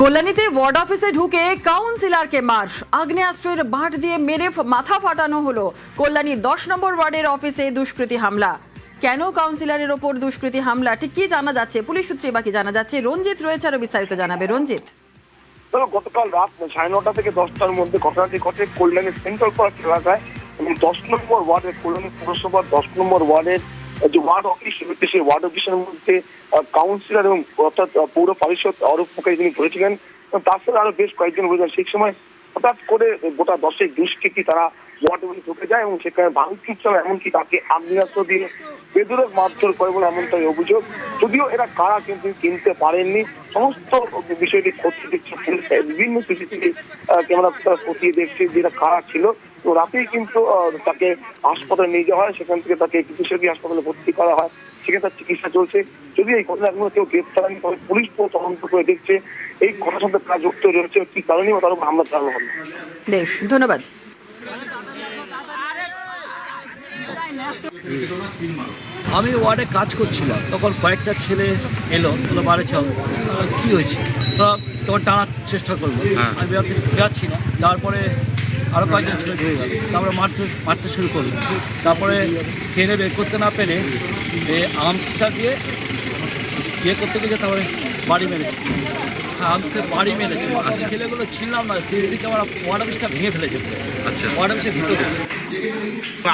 কল্যাণীতে word অফিসে ঢুকে কাউন্সিলরকে মার, আগ্নেয়াস্ত্রের বাঁট দিয়ে মেরে মাথা ফাটানো হলো। কল্যাণী 10 নম্বর ওয়ার্ডের অফিসে দুষ্কৃতী হামলা। কেন কাউন্সিলরের ওপর দুষ্কৃতী হামলা, ঠিক কি জানা যাচ্ছে, পুলিশ সূত্রে বা কি জানা যাচ্ছে? রঞ্জিত রয়েছে, আরো বিস্তারিত জানাবে রঞ্জিত। গতকাল রাত 9:30 থেকে 10টার মধ্যে ঘটনাটি ঘটে কল্যাণী সেন্ট্রাল পার্ক এলাকায় এবং 10 নম্বর ওয়ার্ডের কল্যাণী পৌরসভার 10 নম্বর ওয়ার্ডের যে ওয়ার্ড অফিস রয়েছে সেই ওয়ার্ড অফিসের মধ্যে কাউন্সিলর এবং অর্থাৎ পৌর পরিষদ অরূপ মুখার্জি তিনি ঘুরেছিলেন। তার সাথে আরো বেশ কয়েকজন ঘুরেছেন। সেই সময় হঠাৎ করে গোটা 10 দুষ্কৃতী তারা ওয়ার্ড অফিসে ঢুকে যায় এবং সেখানে ভাঙচুর চালায়, এমনকি তাকে আগ্নেয়াস্ত্র দিয়ে বেদরক মারধর করে বলে এমনটাই অভিযোগ। যদিও এরা কারা কিন্তু চিনতে পারেননি। সমস্ত বিষয়টি খতিয়ে দেখছে পুলিশ, বিভিন্ন সিসিটিভি ক্যামেরা খতিয়ে দেখছে যে এরা কারা ছিল। তো রাতেই কিন্তু তাকে হাসপাতালে নিয়ে যাওয়া হয়, সেখান থেকে তাকে চিকিৎসকি হাসপাতালে ভর্তি করা হয়, সেখানে তার চিকিৎসা চলছে। যদি এই ঘটনা এখনো কেউ গ্রেপ্তার হয়নি, তবে পুলিশ তদন্ত করে দেখছে এই ঘটনার সাথে কারা যুক্ত রয়েছে, কি কারণে তার উপর হামলা চালানো হবে। বেশ, ধন্যবাদ। আমি ওয়ার্ডে কাজ করছিলাম, তখন কয়েকটা ছেলে এলো, বলে বাড়ি চল, কী হয়েছে, তখন টানার চেষ্টা করলো। আমি বেরোচ্ছি না, তারপরে আরও কয়েকজন ছেলে ঢুকে গেল, তারপরে মারতে শুরু করলো। তারপরে ট্রেনে বের করতে না পেরে আর্মসটা দিয়ে করতে গেছে, তারপরে বাড়ি মেরেছে। আর্মসের বাড়ি মেরেছে। ছেলেগুলো ছিলাম না, সিসি ক্যামেরা ওয়ার্ড অফিসটা ভেঙে ফেলেছে। আচ্ছা, ওয়ার্ড অফিসের ভিতরে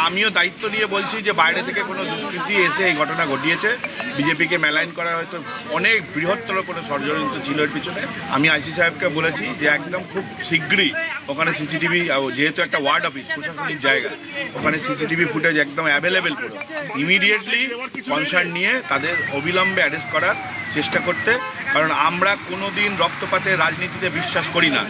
আমিও দায়িত্ব নিয়ে বলছি যে বাইরে থেকে কোনো দুষ্কৃতী এসে এই ঘটনা ঘটিয়েছে, বিজেপিকে মেলাইন করা হয়তো অনেক বৃহত্তর কোনো ষড়যন্ত্র ছিল এর পিছনে। আমি আইসি সাহেবকে বলেছি যে একদম খুব শীঘ্রই ওখানে সিসিটিভি, যেহেতু একটা ওয়ার্ড অফিস প্রশাসনিক জায়গা, ওখানে সিসিটিভি ফুটেজ একদম অ্যাভেলেবেল করে ইমিডিয়েটলি কনসার্ন নিয়ে তাদের অবিলম্বে অ্যারেস্ট করার চেষ্টা করতে। কারণ আমরা কোনো দিন রক্তপাতের রাজনীতিতে বিশ্বাস করি না।